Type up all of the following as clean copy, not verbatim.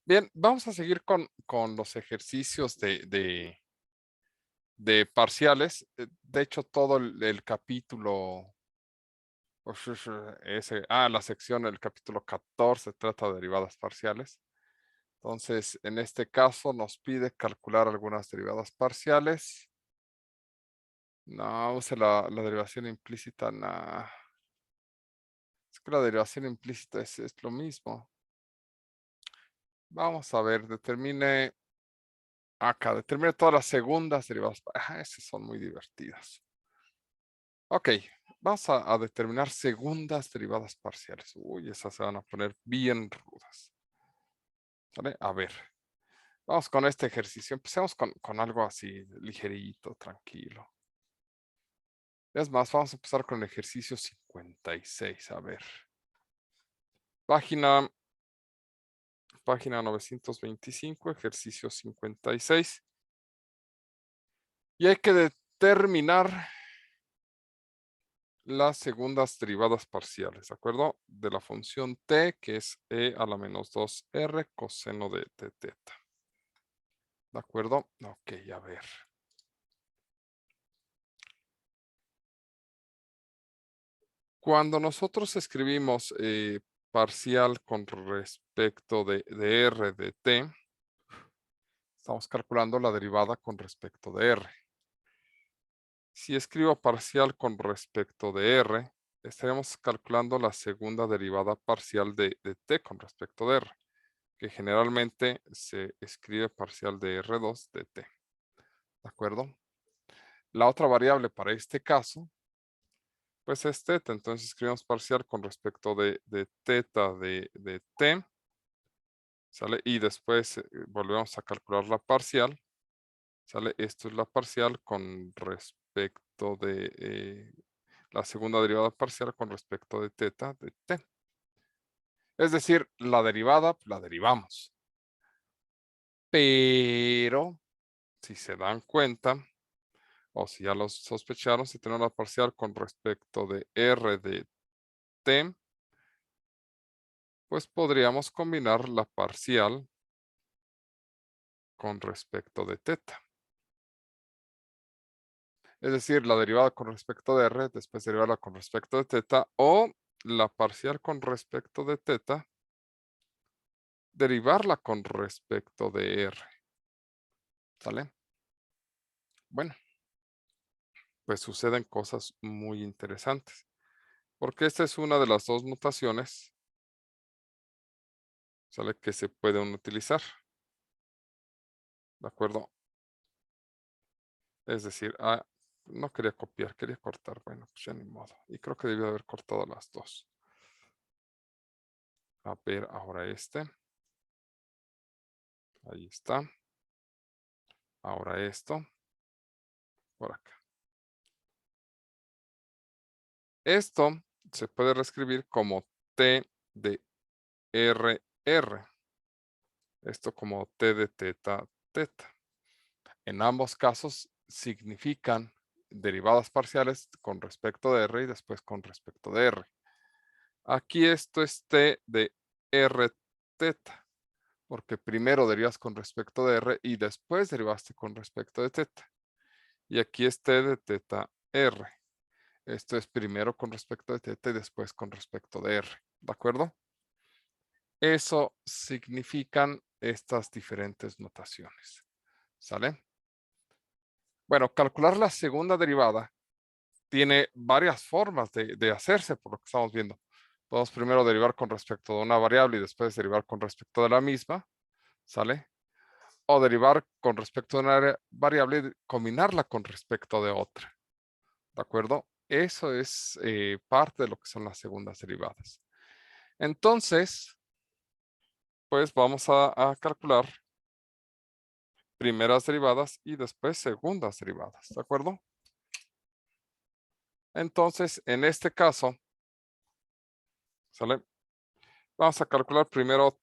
Bien, vamos a seguir con los ejercicios de parciales. De hecho, todo el capítulo, la sección, el capítulo 14 trata de derivadas parciales. Entonces, en este caso nos pide calcular algunas derivadas parciales. No, use la derivación implícita. No. Es que la derivación implícita es lo mismo. Vamos a ver, determine todas las segundas derivadas. Esas son muy divertidas. Ok, vamos a determinar segundas derivadas parciales. Uy, esas se van a poner bien rudas. ¿Vale? A ver, vamos con este ejercicio. Empecemos con algo así, ligerito, tranquilo. Es más, vamos a empezar con el ejercicio 56. A ver, página, página 925, ejercicio 56. Y hay que determinar las segundas derivadas parciales, ¿de acuerdo? De la función t, que es e a la menos 2r coseno de teta. ¿De acuerdo? Ok, a ver. Cuando nosotros escribimos parcial con respecto de r de t, estamos calculando la derivada con respecto de r. Si escribo parcial con respecto de r, estaremos calculando la segunda derivada parcial de t con respecto de r, que generalmente se escribe parcial de R2 de t. ¿De acuerdo? La otra variable para este caso, pues es teta. Entonces escribimos parcial con respecto de teta de t. ¿Sale? Y después volvemos a calcular la parcial. ¿Sale? Esto es la parcial con respecto de la segunda derivada parcial con respecto de teta de t. Es decir, la derivada pues, la derivamos. Pero, si se dan cuenta, o si ya lo sospecharon, si tenemos la parcial con respecto de r de t, pues podríamos combinar la parcial con respecto de teta. Es decir, la derivada con respecto de r, después derivarla con respecto de teta, o la parcial con respecto de teta, derivarla con respecto de r. ¿Sale? Bueno, pues suceden cosas muy interesantes, porque esta es una de las dos notaciones, ¿sale? Que se pueden utilizar. ¿De acuerdo? Es decir, no quería copiar, quería cortar. Bueno, pues ya ni modo. Y creo que debió haber cortado las dos. A ver, ahora este. Ahí está. Ahora esto. Por acá. Esto se puede reescribir como T de RR. Esto como T de teta, teta. En ambos casos significan derivadas parciales con respecto de R y después con respecto de R. Aquí esto es T de R teta, porque primero derivas con respecto de R y después derivaste con respecto de teta. Y aquí es T de teta R. Esto es primero con respecto de teta y después con respecto de R. ¿De acuerdo? Eso significan estas diferentes notaciones. ¿Sale? Bueno, calcular la segunda derivada tiene varias formas de hacerse, por lo que estamos viendo. Podemos primero derivar con respecto de una variable y después derivar con respecto de la misma. ¿Sale? O derivar con respecto a una variable y combinarla con respecto de otra. ¿De acuerdo? Eso es parte de lo que son las segundas derivadas. Entonces, pues vamos a calcular primeras derivadas y después segundas derivadas. ¿De acuerdo? Entonces, en este caso, ¿sale? Vamos a calcular primero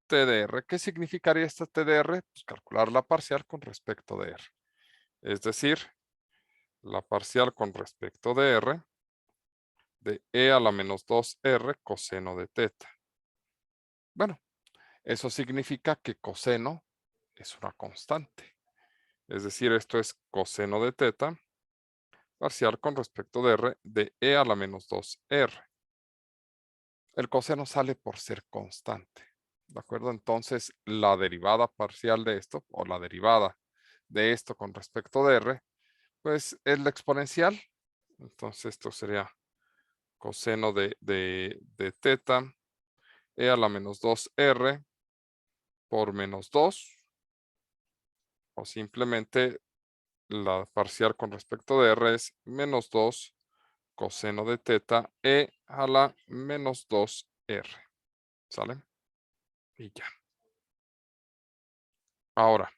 TDR. ¿Qué significaría esta TDR? Pues calcular la parcial con respecto de R. Es decir, la parcial con respecto de R de e a la menos 2r coseno de teta. Bueno, Eso significa que coseno es una constante. Es decir, esto es coseno de teta parcial con respecto de r de e a la menos 2r. El coseno sale por ser constante. ¿De acuerdo? Entonces, la derivada parcial de esto, o la derivada de esto con respecto de r, pues es la exponencial. Entonces, esto sería coseno de teta e a la menos 2r por menos 2, o simplemente la parcial con respecto de r es menos 2 coseno de teta e a la menos 2r. ¿Sale? Y ya. Ahora,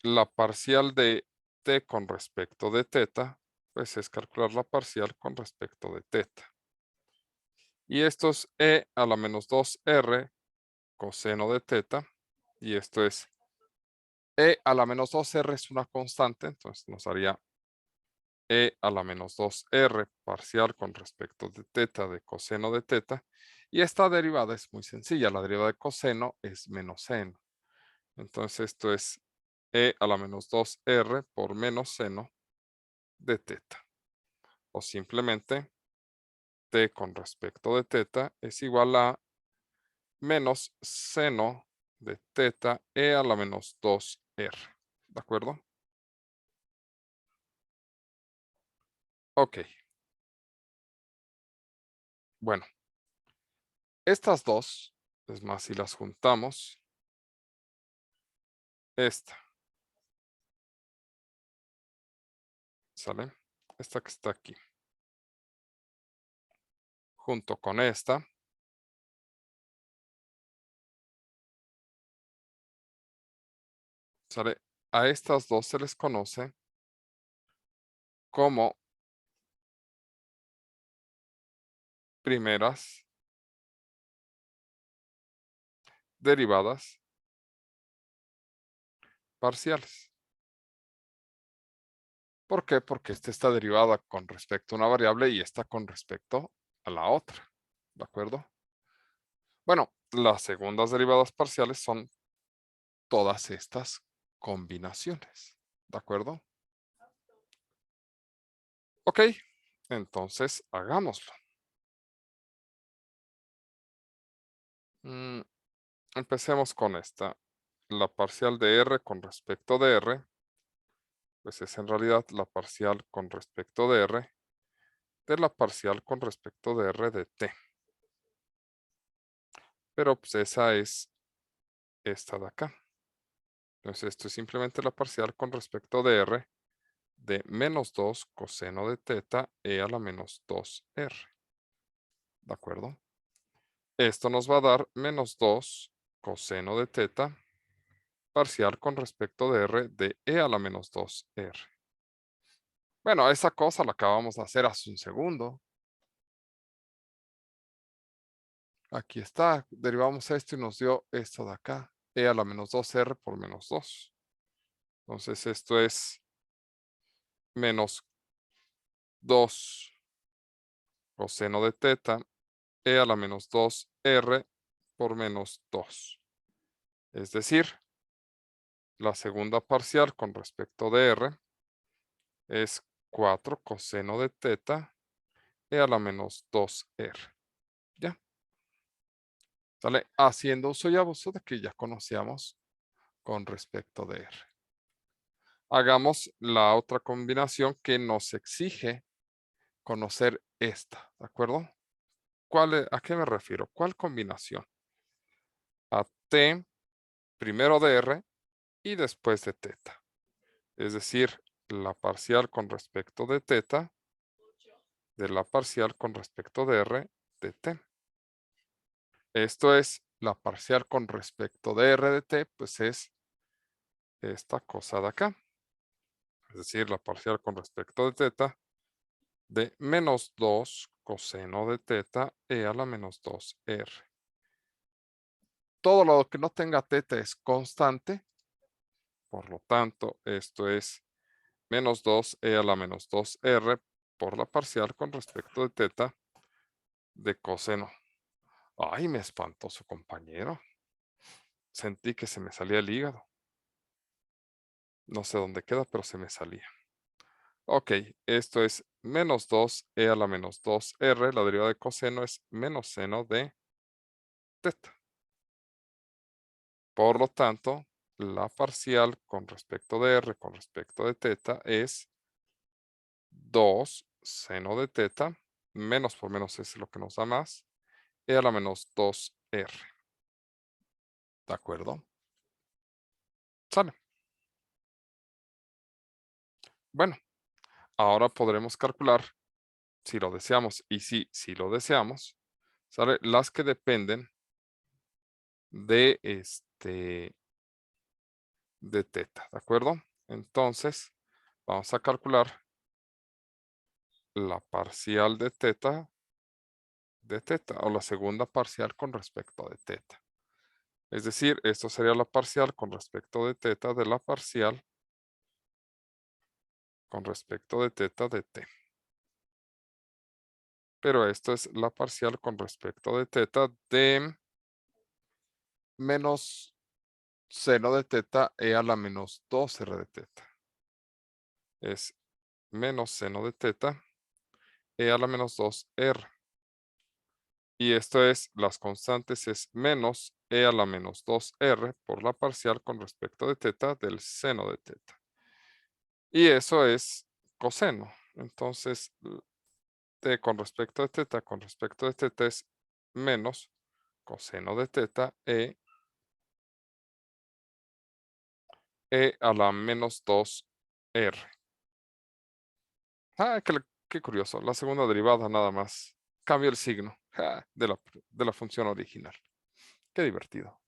la parcial de t con respecto de teta, pues es calcular la parcial con respecto de teta. Y esto es e a la menos 2r coseno de teta. Y esto es e a la menos 2r es una constante, entonces nos haría e a la menos 2r parcial con respecto de teta de coseno de teta. Y esta derivada es muy sencilla, la derivada de coseno es menos seno. Entonces esto es e a la menos 2r por menos seno de teta. O simplemente t con respecto de teta es igual a menos seno de teta e a la menos 2r. ¿De acuerdo? Ok. Bueno, estas dos, es más, si las juntamos, esta, ¿sale? Esta que está aquí, junto con esta, ¿sale? A estas dos se les conoce como primeras derivadas parciales. ¿Por qué? Porque esta está derivada con respecto a una variable y esta con respecto a la otra. ¿De acuerdo? Bueno, las segundas derivadas parciales son todas estas combinaciones. ¿De acuerdo? Ok, entonces hagámoslo. Mm, Empecemos con esta. La parcial de r con respecto de r, pues es en realidad la parcial con respecto de r de la parcial con respecto de r de t. Pero pues esa es esta de acá. Entonces esto es simplemente la parcial con respecto de r de menos 2 coseno de teta e a la menos 2r. ¿De acuerdo? Esto nos va a dar menos 2 coseno de teta parcial con respecto de r de e a la menos 2r. Bueno, esa cosa la acabamos de hacer hace un segundo. Aquí está, derivamos esto y nos dio esto de acá, e a la menos 2r por menos 2. Entonces esto es menos 2 coseno de teta e a la menos 2r por menos 2. Es decir, la segunda parcial con respecto de r es 4 coseno de teta e a la menos 2r. ¿Ya? ¿Sale? Haciendo uso y abuso de que ya conocíamos con respecto de r. Hagamos la otra combinación que nos exige conocer esta, ¿de acuerdo? ¿A qué me refiero? ¿Cuál combinación? A t primero de r y después de teta. Es decir, la parcial con respecto de teta de la parcial con respecto de r de t. Esto es la parcial con respecto de r de t, pues es esta cosa de acá. Es decir, la parcial con respecto de teta de menos 2 coseno de teta e a la menos 2r. Todo lo que no tenga teta es constante. Por lo tanto, esto es menos 2 e a la menos 2r por la parcial con respecto de teta de coseno Ay, me espantó su compañero. Sentí que se me salía el hígado. No sé dónde queda, pero se me salía. Ok, esto es menos 2e a la menos 2r. La derivada de coseno es menos seno de teta. Por lo tanto, la parcial con respecto de r con respecto de teta es 2 seno de teta. Menos por menos es lo que nos da más. E a la menos 2r. ¿De acuerdo? Sale. Bueno, ahora podremos calcular, si lo deseamos, y si lo deseamos, ¿sale? Las que dependen de de teta, ¿de acuerdo? Entonces, vamos a calcular la parcial de teta o la segunda parcial con respecto de teta. Es decir, esto sería la parcial con respecto de teta de la parcial con respecto de teta de t. Pero esto es la parcial con respecto de teta de menos seno de teta e a la menos 2r de teta. Es menos seno de teta e a la menos 2r. Y esto es, las constantes es menos e a la menos 2r por la parcial con respecto de teta del seno de teta. Y eso es coseno. Entonces, t con respecto de teta es menos coseno de teta e a la menos 2r. Ah, qué curioso. La segunda derivada nada más. Cambia el signo de la función original. Qué divertido.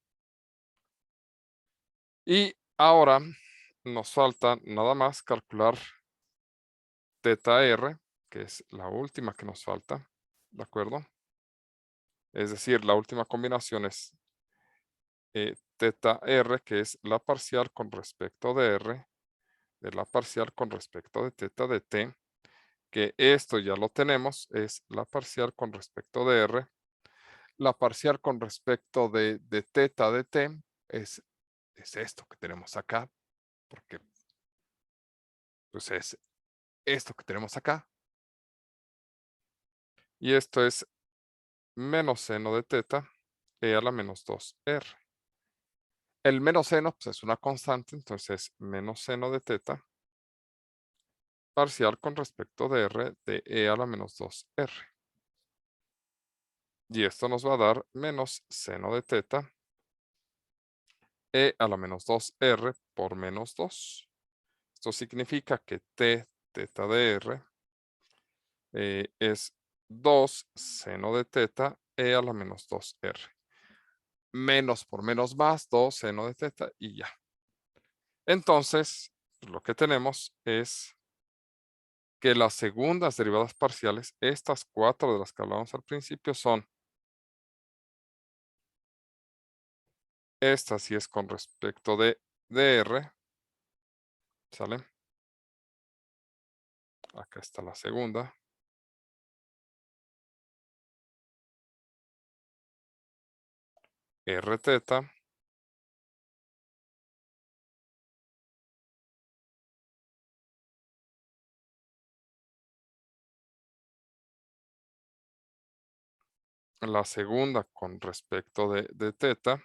Y ahora nos falta nada más calcular teta r, que es la última que nos falta. ¿De acuerdo? Es decir, la última combinación es teta r, que es la parcial con respecto de r, de la parcial con respecto de teta de t, que esto ya lo tenemos, es la parcial con respecto de r. La parcial con respecto de teta de t es esto que tenemos acá, porque pues es esto que tenemos acá. Y esto es menos seno de teta e a la menos 2r. El menos seno pues, es una constante, entonces menos seno de teta parcial con respecto de r de e a la menos 2r. Y esto nos va a dar menos seno de teta e a la menos 2r por menos 2. Esto significa que teta de r es 2 seno de teta e a la menos 2r. Menos por menos más, 2 seno de teta y ya. Entonces, lo que tenemos es que las segundas derivadas parciales, estas 4 de las que hablamos al principio, son esta sí es con respecto de r, ¿sale? Acá está la segunda. R teta la segunda con respecto de teta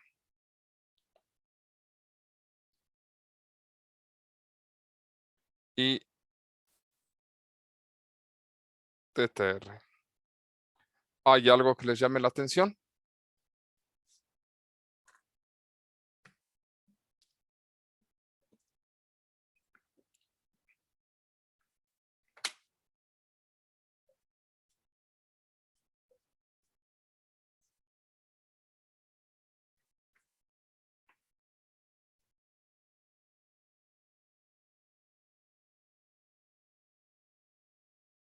y teta r. ¿Hay algo que les llame la atención?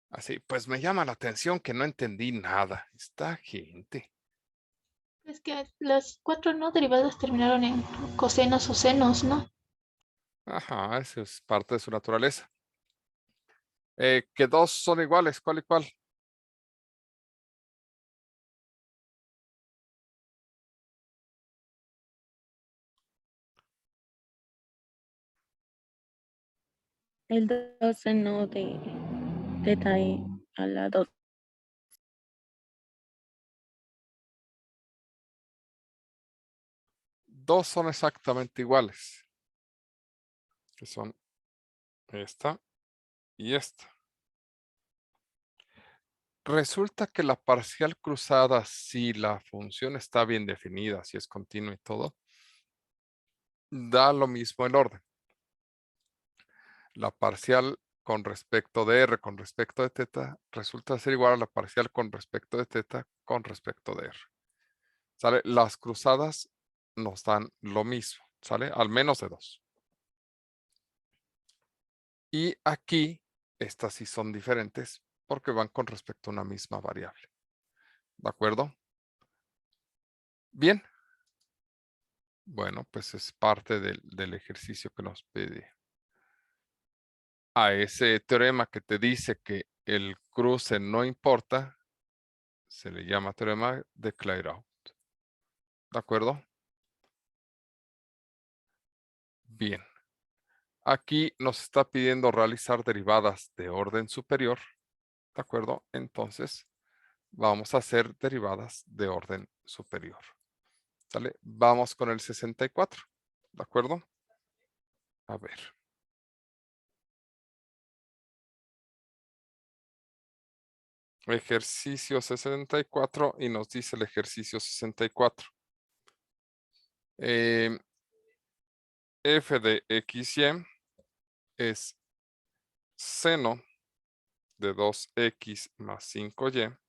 Así, pues me llama la atención que no entendí nada. Esta gente. Es que las cuatro no derivadas terminaron en cosenos o senos, ¿no? Ajá, eso es parte de su naturaleza. Que dos son iguales, ¿cuál y cuál? El 2 seno de teta e a la 2. Dos son exactamente iguales, que son esta y esta. Resulta que la parcial cruzada, si la función está bien definida, si es continua y todo, da lo mismo el orden. La parcial con respecto de R con respecto de teta resulta ser igual a la parcial con respecto de teta con respecto de R. ¿Sale? Las cruzadas nos dan lo mismo, ¿sale? Al menos de dos. Y aquí, estas sí son diferentes porque van con respecto a una misma variable. ¿De acuerdo? Bien. Bueno, pues es parte del ejercicio que nos pide. A ese teorema que te dice que el cruce no importa, se le llama teorema de Clairaut. ¿De acuerdo? Bien. Aquí nos está pidiendo realizar derivadas de orden superior. ¿De acuerdo? Entonces, vamos a hacer derivadas de orden superior. ¿Sale? Vamos con el 64. ¿De acuerdo? A ver. Ejercicio 64 y nos dice el ejercicio 64. F de XY es seno de 2x más 5y.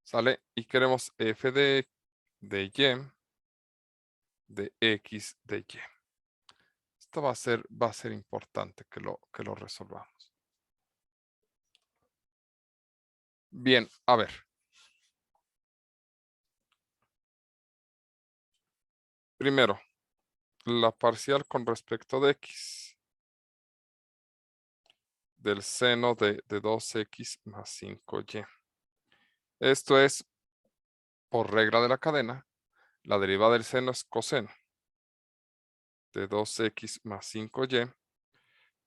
¿Sale? Y queremos f de y de x de y. Esto va a ser importante que lo resolvamos. Bien, a ver. Primero, la parcial con respecto de x del seno de 2x más 5y. Esto es, por regla de la cadena, la derivada del seno es coseno de 2x más 5y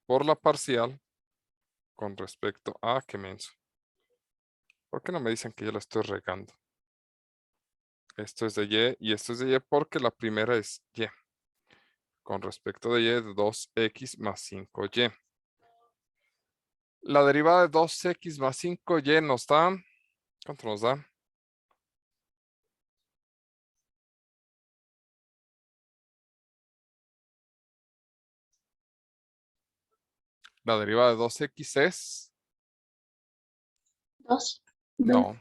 por la parcial con respecto a, qué menso. ¿Por qué no me dicen que yo la estoy regando? Esto es de y esto es de y porque la primera es y. Con respecto de y de 2x más 5y. La derivada de 2x más 5y nos da, ¿cuánto nos da? La derivada de 2x es, 2. no,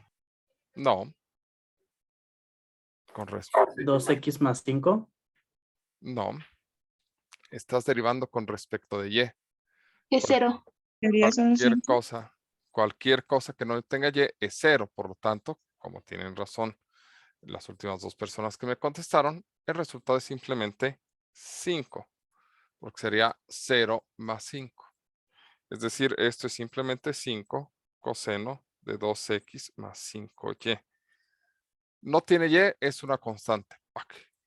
no. Con respecto, 2x más 5. no. Estás derivando con respecto de y. Es 0. Debería ser Cualquier cosa que no tenga y es 0. Por lo tanto, como tienen razón las últimas dos personas que me contestaron, el resultado es simplemente 5, porque sería 0 más 5. Es decir, esto es simplemente 5 coseno de 2x más 5y. No tiene y, es una constante.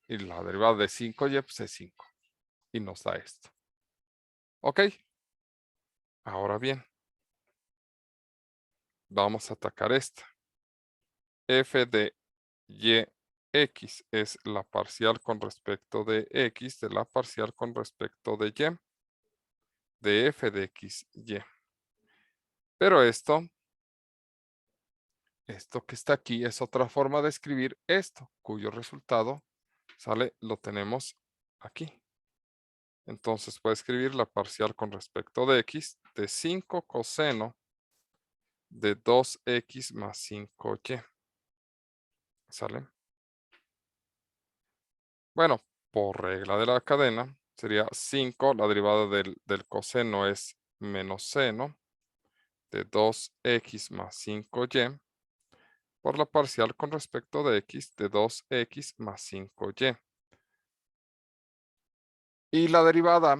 Y la derivada de 5y pues es 5. Y nos da esto. ¿Ok? Ahora bien, vamos a atacar esta. F de y x es la parcial con respecto de x de la parcial con respecto de y. De f de x, y. Pero esto que está aquí es otra forma de escribir esto, cuyo resultado, ¿sale? Lo tenemos aquí. Entonces puede escribir la parcial con respecto de x de 5 coseno de 2x más 5y. ¿Sale? Bueno, por regla de la cadena, sería 5, la derivada del coseno es menos seno de 2x más 5y por la parcial con respecto de x de 2x más 5y. Y la derivada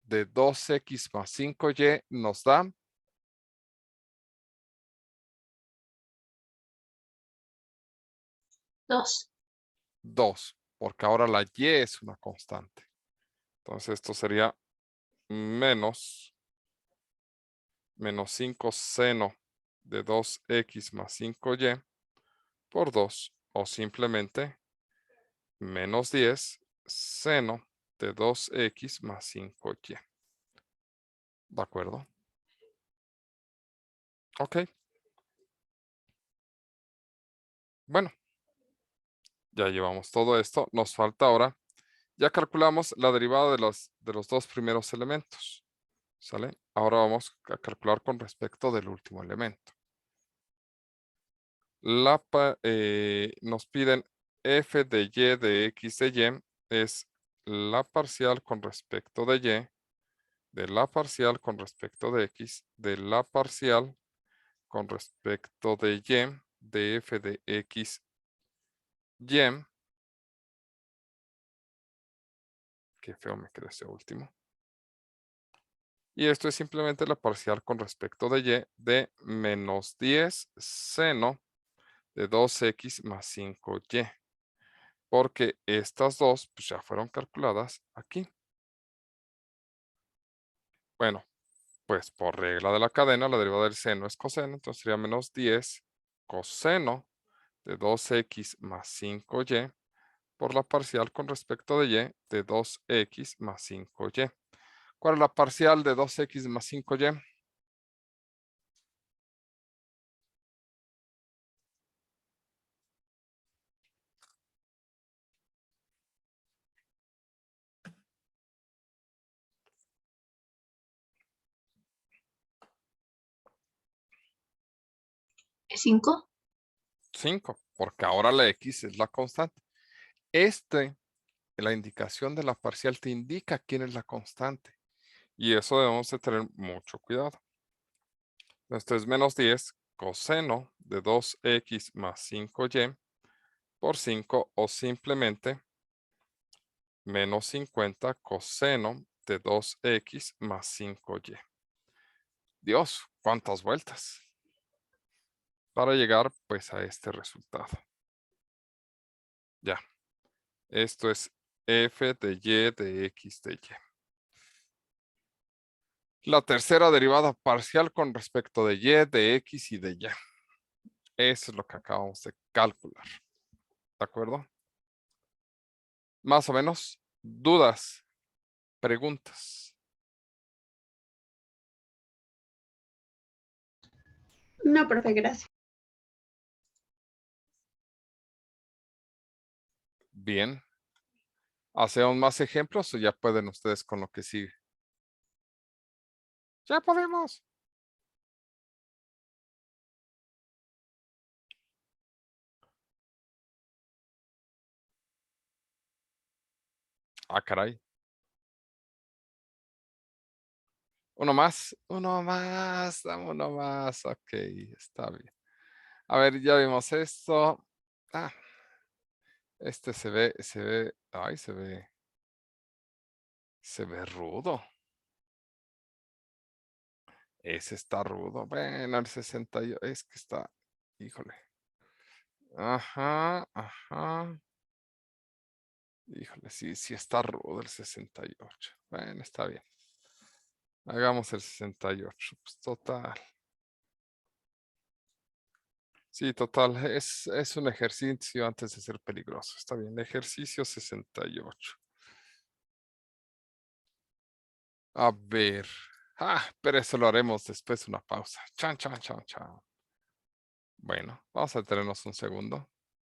de 2x más 5y nos da 2. 2, porque ahora la y es una constante. Entonces esto sería menos menos 5 seno de 2x más 5y por 2 o simplemente menos 10 seno de 2x más 5y. ¿De acuerdo? Ok. Bueno, ya llevamos todo esto. Nos falta ahora, ya calculamos la derivada de los dos primeros elementos. ¿Sale? Ahora vamos a calcular con respecto del último elemento. Nos piden f de y de x de y es la parcial con respecto de y, de la parcial con respecto de x, de la parcial con respecto de y, de f de x y. Qué feo me quedó ese último. Y esto es simplemente la parcial con respecto de y de menos 10 seno de 2x más 5y. Porque estas dos pues, ya fueron calculadas aquí. Bueno, pues por regla de la cadena, la derivada del seno es coseno, entonces sería menos 10 coseno de 2x más 5y por la parcial con respecto de y de 2x más 5y. ¿Cuál es la parcial de 2x más 5y? ¿Es 5? 5, porque ahora la x es la constante. La indicación de la parcial te indica quién es la constante. Y eso debemos de tener mucho cuidado. Esto es menos 10 coseno de 2x más 5y por 5 o simplemente menos 50 coseno de 2x más 5y. Dios, cuántas vueltas para llegar pues a este resultado. Ya, esto es f de y de x de y. La tercera derivada parcial con respecto de y, de x y de y. Eso es lo que acabamos de calcular. ¿De acuerdo? Más o menos, dudas, preguntas. No, profe, gracias. Bien. ¿Hacemos más ejemplos o ya pueden ustedes con lo que sigue? Ya podemos. Ah, caray. Uno más, dame uno más. Ok, está bien. A ver, ya vimos esto. Ah, este ay, se ve rudo. Ese está rudo. Bueno, el 68, es que está, híjole. Ajá, ajá. Híjole, sí está rudo el 68. Bueno, está bien. Hagamos el 68. Pues total. Sí, total. Es un ejercicio antes de ser peligroso. Está bien. Ejercicio 68. A ver. Pero eso lo haremos después de una pausa. Chan, chan, chan, chan. Bueno, vamos a detenernos un segundo.